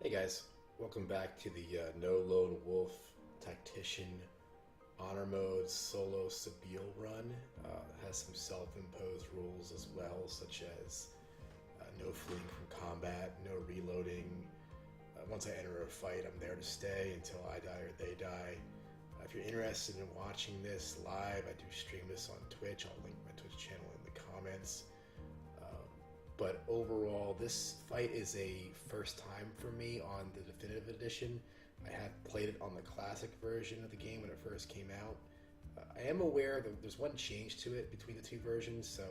Hey guys, welcome back to the No Lone Wolf Tactician Honor Mode solo Sebille run. It has some self-imposed rules as well, such as no fleeing from combat, no reloading. Once I enter a fight, I'm there to stay until I die or they die. If you're interested in watching this live, I do stream this on Twitch. I'll link my Twitch channel in the comments. But overall, this fight is a first time for me on the Definitive Edition. I have played it on the classic version of the game when it first came out. I am aware that there's one change to it between the two versions. So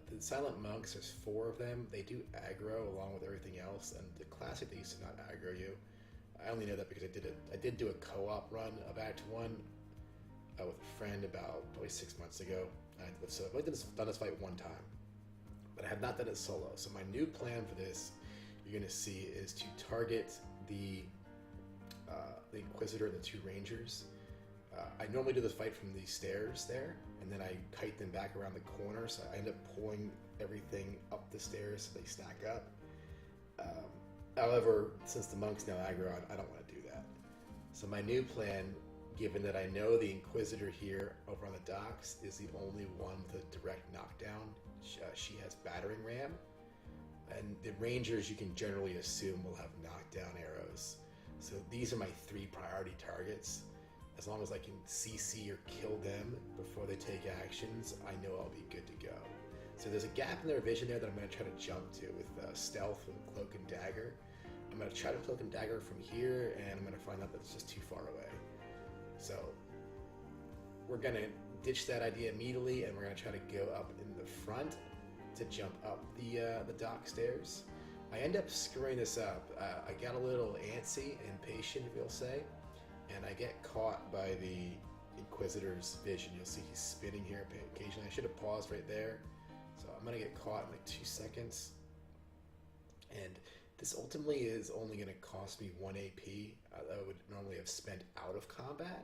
the Silent Monks, there's 4 of them. They do aggro along with everything else, and the classic they used to not aggro you. I only know that because I did do a co-op run of Act 1 with a friend about probably 6 months ago. So I've only done this fight one time, but I have not done it solo. So my new plan for this, you're going to see, is to target the Inquisitor and the 2 Rangers. I normally do the fight from the stairs there, and then I kite them back around the corner, so I end up pulling everything up the stairs so they stack up. However, since the monks now aggro, I don't want to do that. So my new plan, given that I know the Inquisitor here over on the docks is the only one with a direct knockdown, she has battering ram, and the Rangers you can generally assume will have knockdown arrows. So these are my 3 priority targets. As long as I can CC or kill them before they take actions, I know I'll be good to go. So there's a gap in their vision there that I'm going to try to jump to with stealth and cloak and dagger. I'm going to try to cloak and dagger from here, and I'm going to find out that it's just too far away. So we're going to ditch that idea immediately, and we're going to try to go up in the front to jump up the dock stairs. I end up screwing this up. I got a little antsy, impatient, if you'll say, and I get caught by the Inquisitor's vision. You'll see he's spinning here occasionally. I should have paused right there. So I'm going to get caught in like 2 seconds. And this ultimately is only going to cost me 1 AP that I would normally have spent out of combat.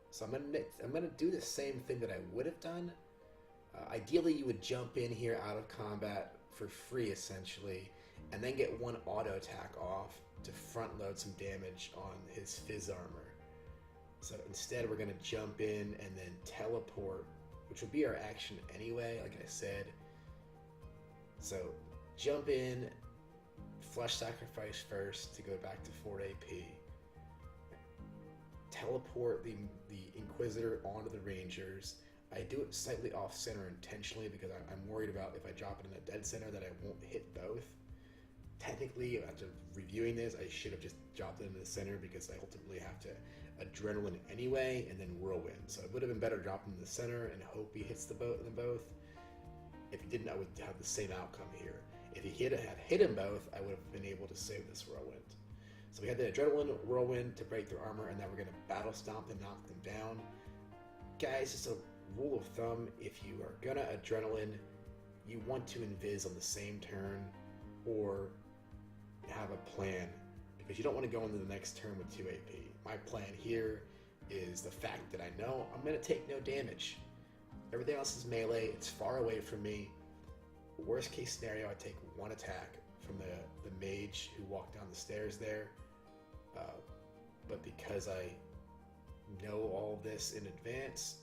So I'm going to do the same thing that I would have done. Ideally, you would jump in here out of combat for free, essentially, and then get 1 auto attack off to front load some damage on his Fizz armor. So instead, we're going to jump in and then teleport, which will be our action anyway, like I said. So jump in, flesh sacrifice first to go back to 4 AP. Teleport the Inquisitor onto the Rangers. I do it slightly off center intentionally because I'm worried about if I drop it in a dead center that I won't hit both. Technically, after reviewing this, I should have just dropped it in the center because I ultimately have to adrenaline anyway and then whirlwind. So it would have been better dropping in the center and hope he hits them both. If he didn't, I would have the same outcome here. If he had hit them both, I would have been able to save this whirlwind. So we had the adrenaline whirlwind to break their armor, and now we're going to battle stomp and knock them down. Guys, just a rule of thumb, if you are going to adrenaline, you want to invis on the same turn or have a plan, because you don't want to go into the next turn with 2 AP. My plan here is the fact that I know I'm going to take no damage. Everything else is melee, it's far away from me. Worst case scenario, I take 1 attack from the mage who walked down the stairs there. But because I know all this in advance,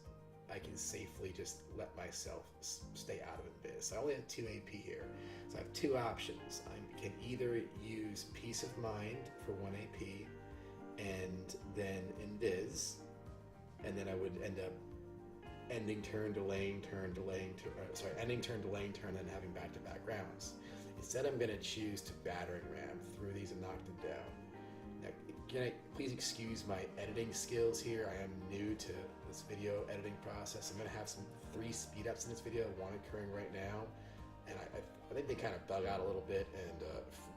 I can safely just let myself stay out of Invis. I only have 2 AP here, so I have 2 options. I can either use Peace of Mind for 1 AP, and then Invis, and then I would end up ending turn, delaying turn, ending turn, delaying turn, then having back-to-back rounds. Instead, I'm going to choose to battering ram through these and knock them down. Now, please excuse my editing skills here. I am new to this video editing process. I'm going to have some 3 speed ups in this video, 1 occurring right now, and I think they kind of bug out a little bit and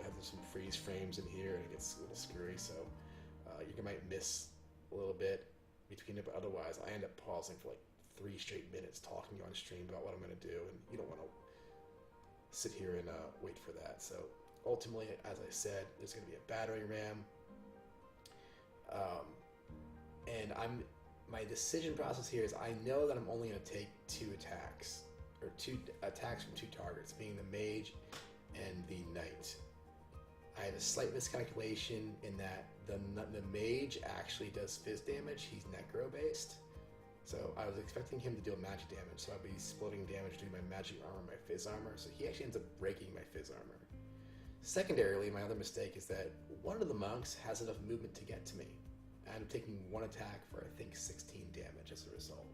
have some freeze frames in here, and it gets a little screwy, so you might miss a little bit between it, but otherwise I end up pausing for like 3 straight minutes talking on stream about what I'm going to do, and you don't want to sit here and wait for that. So ultimately, as I said, there's going to be a battering ram. And my decision process here is I know that I'm only going to take 2 attacks, or 2 attacks from 2 targets, being the mage and the knight. I have a slight miscalculation in that the mage actually does fizz damage. He's necro based. So I was expecting him to deal magic damage, so I'd be splitting damage doing my magic armor, my fizz armor, so he actually ends up breaking my fizz armor. Secondarily, my other mistake is that one of the monks has enough movement to get to me. I end up taking one attack for, I think, 16 damage as a result.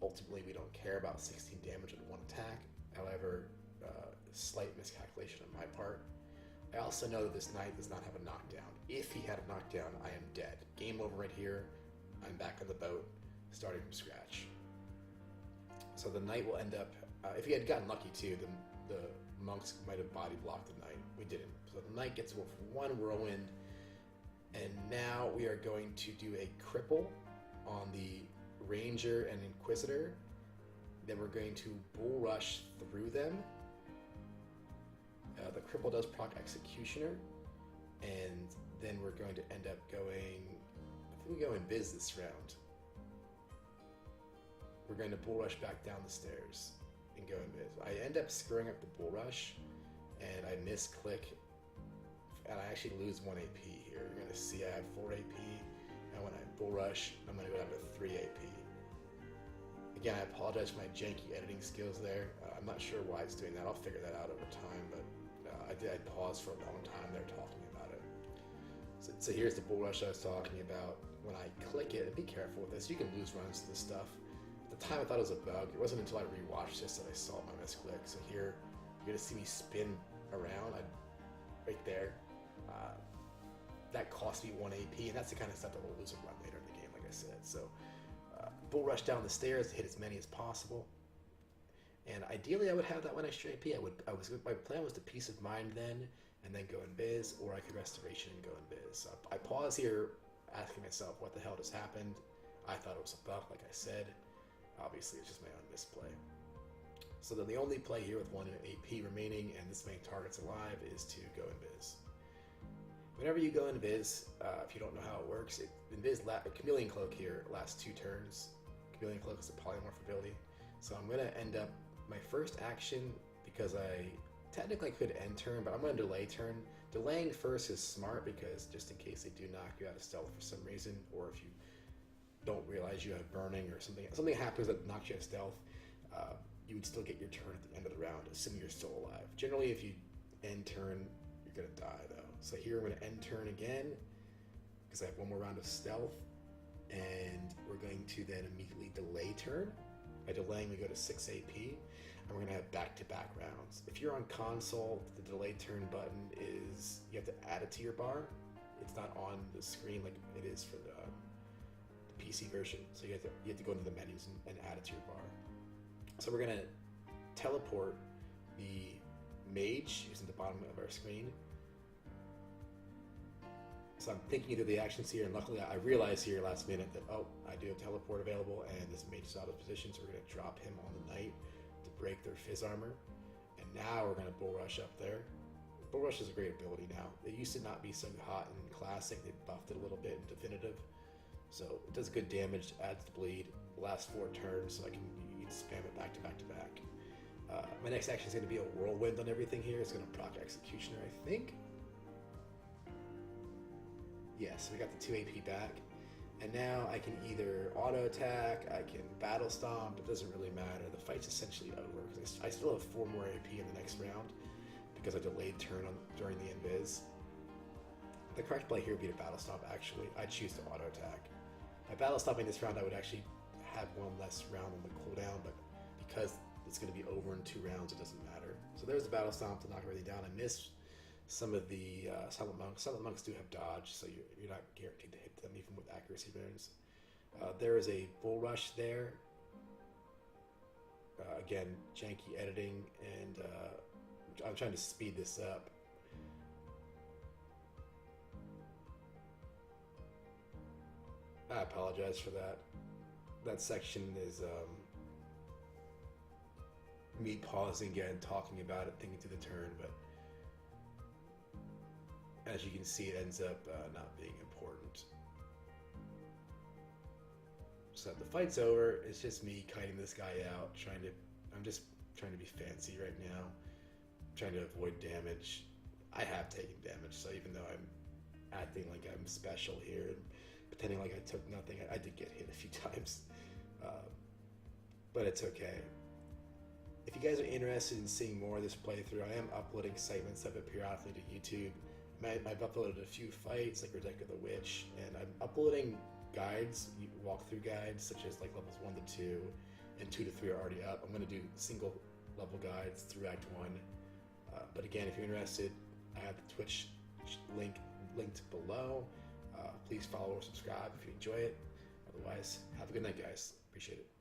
Ultimately, we don't care about 16 damage on one attack. However, slight miscalculation on my part. I also know that this knight does not have a knockdown. If he had a knockdown, I am dead. Game over right here. I'm back on the boat, starting from scratch. So the knight will end up, if he had gotten lucky too, the monks might have body blocked the knight. We didn't. So the knight gets one whirlwind, and now we are going to do a cripple on the ranger and inquisitor. Then we're going to bull rush through them. The cripple does proc executioner, and then we're going to end up going, I think we go in biz this round. We're going to bull rush back down the stairs and go in biz. I end up screwing up the bull rush, and I misclick, and I actually lose 1 AP here. You're going to see I have 4 AP, and when I bull rush, I'm going to go down to 3 AP. Again, I apologize for my janky editing skills there. I'm not sure why it's doing that. I'll figure that out over time, but I paused for a long time there talking about it. So here's the bull rush I was talking about. When I click it, and be careful with this, you can lose runs to this stuff. At the time I thought it was a bug. It wasn't until I rewatched this that I saw my misclick. So here, you're gonna see me spin around, right there. That cost me 1 AP, and that's the kind of stuff that will lose a run later in the game, like I said. So bull rush down the stairs to hit as many as possible. And ideally, I would have that one extra AP. My plan was to peace of mind then, and then go in biz, or I could restoration and go in biz. So I pause here, asking myself, what the hell just happened? I thought it was a bug, like I said. Obviously, it's just my own misplay. So then the only play here with 1 AP remaining, and this main target's alive, is to go in biz. Whenever you go in biz, if you don't know how it works, in biz, Chameleon Cloak here lasts 2 turns. Chameleon Cloak is a polymorph ability. So I'm going to end up my first action, because I technically could end turn, but I'm going to delay turn. Delaying first is smart, because just in case they do knock you out of stealth for some reason, or if you don't realize you have burning or something happens that knocks you out of stealth, you would still get your turn at the end of the round, assuming you're still alive. Generally, if you end turn, you're going to die, though. So here I'm going to end turn again, because I have 1 more round of stealth, and we're going to then immediately delay turn. By delaying, we go to 6 AP, and we're going to have back-to-back rounds. If you're on console, the delay turn button is, you have to add it to your bar. It's not on the screen like it is for the PC version, so you have to go into the menus and add it to your bar. So we're going to teleport the mage, who's at the bottom of our screen. So I'm thinking through the actions here, and luckily I realized here last minute that, oh, I do have teleport available, and this mage is out of position, so we're going to drop him on the knight to break their fizz armor. And now we're going to bull rush up there. Bull rush is a great ability now. It used to not be so hot in Classic. They buffed it a little bit in Definitive. So it does good damage, adds the bleed, lasts 4 turns, so you can spam it back to back to back. My next action is going to be a whirlwind on everything here. It's going to proc Executioner, I think. Yes, we got the 2 AP back. And now I can either auto attack, I can battle stomp, it doesn't really matter. The fight's essentially over, because I still have 4 more AP in the next round, because I delayed turn during the invis. The correct play here would be to battle stomp, actually. I'd choose to auto attack. By battle stomping this round, I would actually have 1 less round on the cooldown, but because it's going to be over in 2 rounds, it doesn't matter. So there's the battle stomp to knock everything down. I missed some of the silent monks. Silent monks do have dodge, so you're not guaranteed to hit them even with accuracy burns. There is a bull rush there. Again, janky editing, and I'm trying to speed this up. I apologize for that. That section is me pausing again, talking about it, thinking through the turn, but as you can see, it ends up not being important. So the fight's over. It's just me kiting this guy out, I'm just trying to be fancy right now, trying to avoid damage. I have taken So even though I'm acting like I'm special here and pretending like I took nothing, I did get hit a few times. But it's okay. If you guys are interested in seeing more of this playthrough, I am uploading segments of it periodically to YouTube. I've uploaded a few fights, like Deck of the Witch, and I'm uploading guides, walkthrough guides, such as like levels 1 to 2, and 2 to 3 are already up. I'm going to do single level guides through Act 1. But again, if you're interested, I have the Twitch link linked below. Please follow or subscribe if you enjoy it. Otherwise, have a good night, guys. Appreciate it.